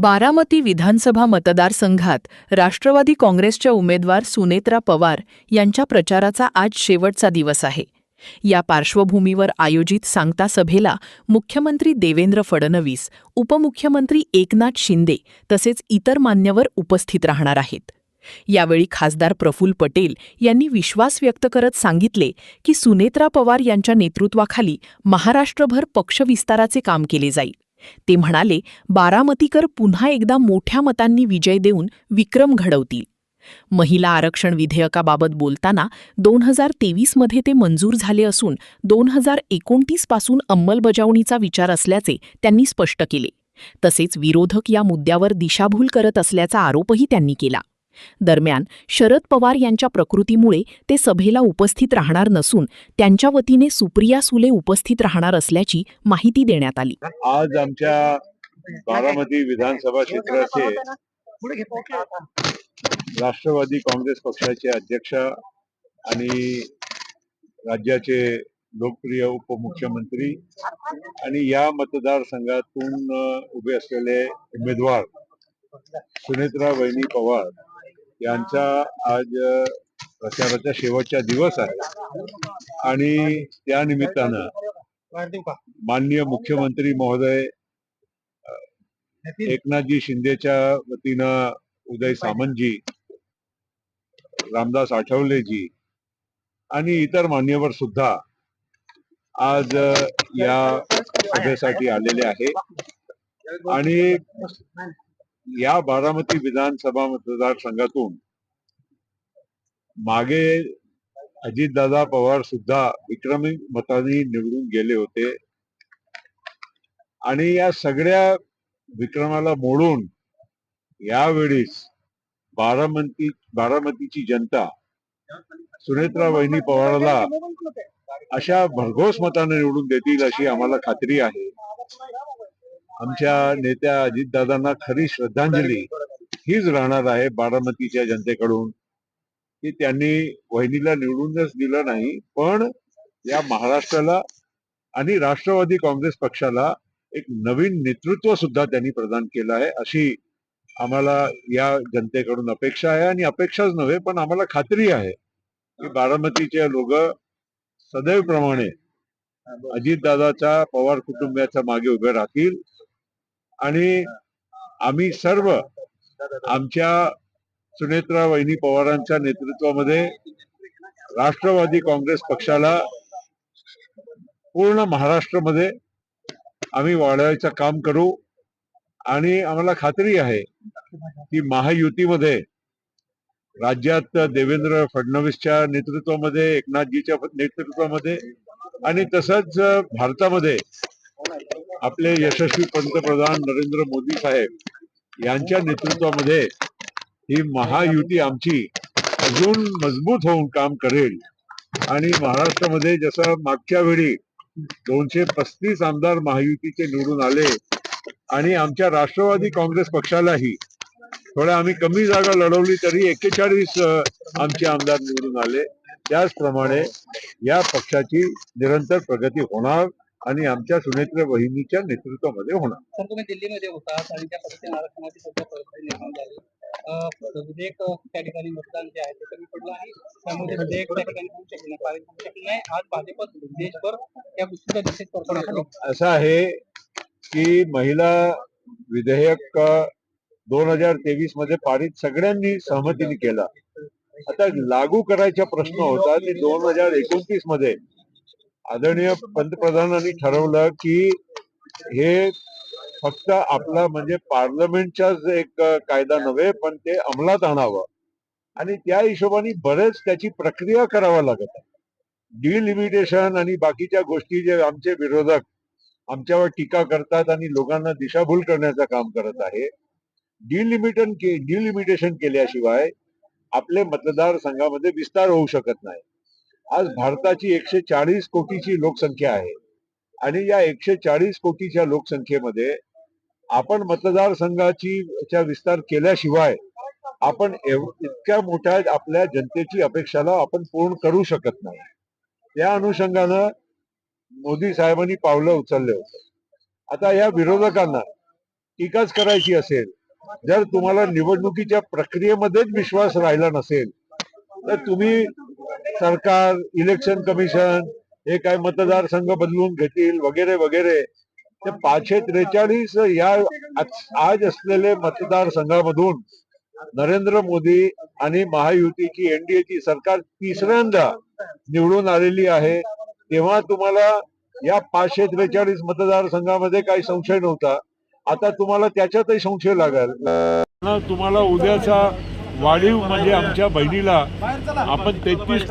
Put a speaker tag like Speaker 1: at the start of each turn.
Speaker 1: बारामती विधानसभा मतदारसंघात राष्ट्रवादी काँग्रेसच्या उमेदवार सुनेत्रा पवार यांच्या प्रचाराचा आज शेवटचा दिवस आहे. या पार्श्वभूमीवर आयोजित सांगता सभेला मुख्यमंत्री देवेंद्र फडणवीस, उपमुख्यमंत्री एकनाथ शिंदे तसेच इतर मान्यवर उपस्थित राहणार आहेत. यावेळी खासदार प्रफुल्ल पटेल यांनी विश्वास व्यक्त करत सांगितले की सुनेत्रा पवार यांच्या नेतृत्वाखाली महाराष्ट्रभर पक्षविस्ताराचे काम केले जाईल. ते म्हणाले, बारामतीकर पुन्हा एकदा मोठ्या मतांनी विजय देऊन विक्रम घडवतील. महिला आरक्षण विधेयकाबाबत बोलताना 2023 मध्ये ते मंजूर झाले असून 2029 पासून अंमलबजावणीचा विचार असल्याचे त्यांनी स्पष्ट केले. तसेच विरोधक या मुद्द्यावर दिशाभूल करत असल्याचा आरोपही त्यांनी केला. दरम्यान शरद पवार यांच्या प्रकृतीमुळे ते सभेला उपस्थित राहणार नसून त्यांच्या वतीने सुप्रिया सुले उपस्थित राहणार असल्याची माहिती देण्यात आली.
Speaker 2: आज आमच्या बारामती विधानसभा क्षेत्राचे राष्ट्रवादी काँग्रेस पक्षाचे अध्यक्ष आणि राज्याचे लोकप्रिय उपमुख्यमंत्री आणि या मतदारसंघातून उभे असलेले उमेदवार सुनेत्रा वहिनी पवार यांचा आज प्रचाराचा शेवटचा दिवस आहे आणि त्या निमित्तानं माननीय मुख्यमंत्री महोदय एकनाथजी शिंदेच्या वतीनं उदय सामंतजी, रामदास आठवलेजी आणि इतर मान्यवर सुद्धा आज या सभेसाठी आलेले आहे आणि या बारामती विधानसभा मतदारसंघातून मागे अजितदादा पवार सुद्धा विक्रमी मतांनी निवडून गेले होते आणि या सगळ्या विक्रमाला मोडून यावेळीस बारामतीची जनता सुनेत्रा वहिनी पवारला अशा भरघोस मताने निवडून देतील अशी आम्हाला खात्री आहे. आमच्या नेत्या अजितदादांना खरी श्रद्धांजली हीच राहणार आहे बारामतीच्या जनतेकडून की त्यांनी वहिनीला निवडूनच दिलं नाही, पण या महाराष्ट्राला आणि राष्ट्रवादी काँग्रेस पक्षाला एक नवीन नेतृत्व सुद्धा त्यांनी प्रदान केलं आहे अशी आम्हाला या जनतेकडून अपेक्षा आहे. आणि अपेक्षाच नव्हे पण आम्हाला खात्री आहे की बारामतीचे लोक सदैव प्रमाणे अजितदादाच्या पवार कुटुंबियाच्या मागे उभे राहतील आणि आम्ही सर्व आमच्या सुनेत्रा वहिनी पवारांच्या नेतृत्वामध्ये राष्ट्रवादी काँग्रेस पक्षाला पूर्ण महाराष्ट्रामध्ये आम्ही वाढवायचं काम करू आणि आम्हाला खात्री आहे की महायुतीमध्ये राज्यात देवेंद्र फडणवीसच्या नेतृत्वामध्ये, एकनाथजीच्या नेतृत्वामध्ये आणि तसंच भारतामध्ये आपले यशस्वी पंतप्रधान नरेंद्र मोदी साहेब यांच्या नेतृत्वामध्ये ही महायुती आमची अजून मजबूत होऊन काम करेल आणि महाराष्ट्रामध्ये जसं मागच्या वेळी 235 आमदार महायुतीचे निवडून आले आणि आमच्या राष्ट्रवादी काँग्रेस पक्षालाही थोड्या आम्ही कमी जागा लढवली तरी 41 आमचे आमदार निवडून आले. त्याचप्रमाणे या पक्षाची निरंतर प्रगती होणार आणि आमच्या सुनेत्र वहिनीच्या नेतृत्वामध्ये होणार.
Speaker 3: सर, तुम्ही दिल्लीमध्ये होता आणि त्या पद्धतीने आरक्षणाची सुद्धा परिस्थिती निर्माण झाली. विधेयक त्या ठिकाणी मतदान जे आहे ते कमी पडलं आहे. त्यामुळे विधेयक त्या ठिकाणी होऊ शकत नाही, पारित होऊ शकत नाही. आज भाजप देशभर त्या गोष्टीचा निषेध करतो.
Speaker 2: असं आहे की महिला विधेयक 2023 मध्ये पारित सगळ्यांनी सहमतीने केला. आता लागू करायचा प्रश्न होता की 2029 मध्ये आदरणीय पंतप्रधानांनी ठरवलं की हे फक्त आपला म्हणजे पार्लमेंटचाच एक कायदा नव्हे पण ते अंमलात आणावं आणि त्या हिशोबाने बरेच त्याची प्रक्रिया करावा लागत आहे. डिलिमिटेशन आणि बाकीच्या गोष्टी जे आमचे विरोधक आमच्यावर टीका करतात आणि लोकांना दिशाभूल करण्याचं काम करत आहे. डिलिमिटेशन केल्याशिवाय आपले मतदारसंघामध्ये विस्तार होऊ शकत नाही. आज भारताची 140 कोटीची लोकसंख्या आहे आणि या 140 कोटीच्या लोकसंख्येमध्ये आपण मतदारसंघाची विस्तार केल्याशिवाय आपण इतक्या मोठ्या आपल्या जनतेची अपेक्षाला आपण पूर्ण करू शकत नाही. त्या अनुषंगानं मोदी साहेबांनी पावलं उचलले होते. आता या विरोधकांना टीकाच करायची असेल, जर तुम्हाला निवडणुकीच्या प्रक्रियेमध्येच विश्वास राहिला नसेल, तर तुम्ही सरकार, इलेक्शन कमिशन हे काय मतदारसंघ बदलून घेतील वगैरे वगैरे, ते 543 या आज असलेले मतदारसंघामधून नरेंद्र मोदी आणि महायुतीची एनडीएची सरकार तिसऱ्यांदा निवडून आलेली आहे. तेव्हा तुम्हाला या 543 मतदारसंघामध्ये काही संशय नव्हता, आता तुम्हाला त्याच्यातही संशय लागेल. तुम्हाला उद्याचा वाढीव म्हणजे आमच्या बहिणीला आपण 33%